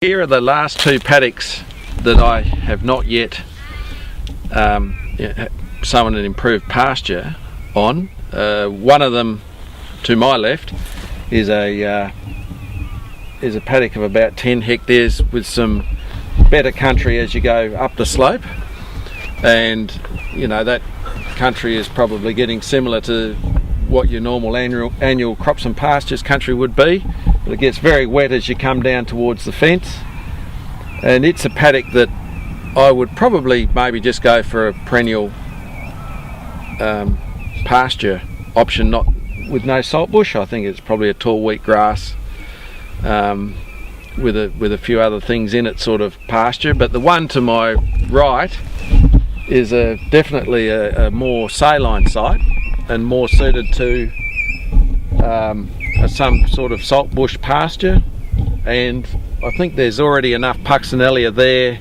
Here are the last two paddocks that I have not yet sown an improved pasture on. One of them to my left is a paddock of about 10 hectares with some better country as you go up the slope, and you know that country is probably getting similar to what your normal annual crops and pastures country would be, but it gets very wet as you come down towards the fence. And it's a paddock that I would probably maybe just go for a perennial pasture option, not with no saltbush. I think it's probably a tall wheat grass with a few other things in it, sort of pasture. But the one to my right is definitely a more saline site and more suited to some sort of saltbush pasture. And I think there's already enough Puccinellia there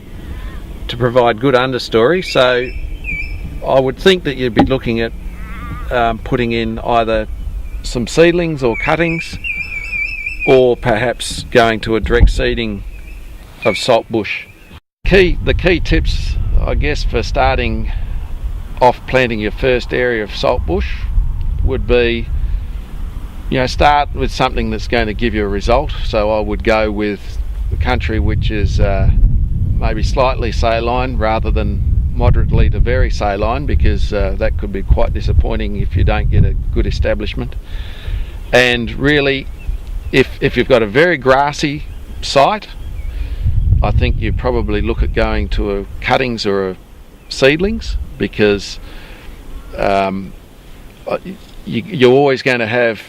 to provide good understory, so I would think that you'd be looking at putting in either some seedlings or cuttings, or perhaps going to a direct seeding of saltbush. The key tips, I guess, for starting off planting your first area of saltbush would be, start with something that's going to give you a result. So I would go with the country which is maybe slightly saline rather than moderately to very saline, because that could be quite disappointing if you don't get a good establishment. And really, if you've got a very grassy site, I think you probably look at going to a cuttings or a seedlings, because you're always going to have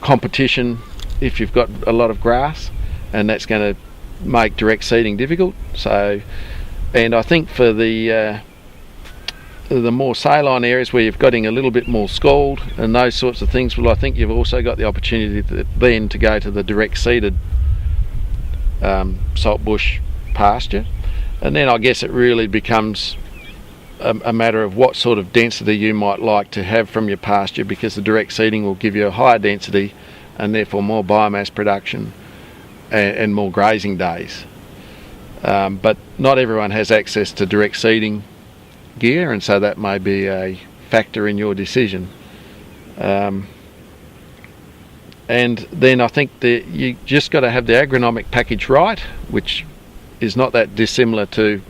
competition if you've got a lot of grass, and that's going to make direct seeding difficult. So, and I think for the more saline areas where you've getting a little bit more scald and those sorts of things, well, I think you've also got the opportunity then to go to the direct seeded saltbush pasture. And then I guess it really becomes a matter of what sort of density you might like to have from your pasture, because the direct seeding will give you a higher density and therefore more biomass production and more grazing days. But not everyone has access to direct seeding gear, and so that may be a factor in your decision. And then I think that you just got to have the agronomic package right, which is not that dissimilar to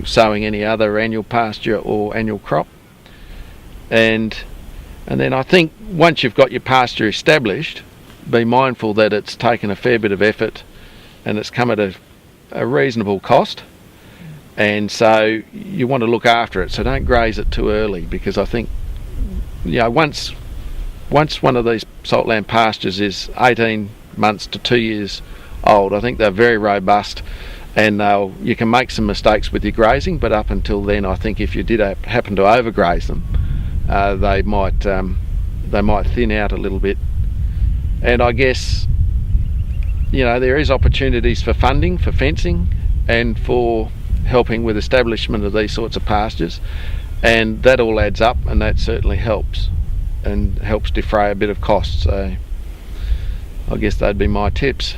sowing any other annual pasture or annual crop. And then I think once you've got your pasture established, be mindful that it's taken a fair bit of effort and it's come at a reasonable cost, and so you want to look after it. So don't graze it too early, because I think once one of these saltland pastures is 18 months to 2 years old, I think they're very robust, and you can make some mistakes with your grazing, but up until then, I think if you did happen to overgraze them, they might thin out a little bit. And I guess there is opportunities for funding, for fencing, and for helping with establishment of these sorts of pastures, and that all adds up, and that certainly helps defray a bit of cost. So I guess they'd be my tips.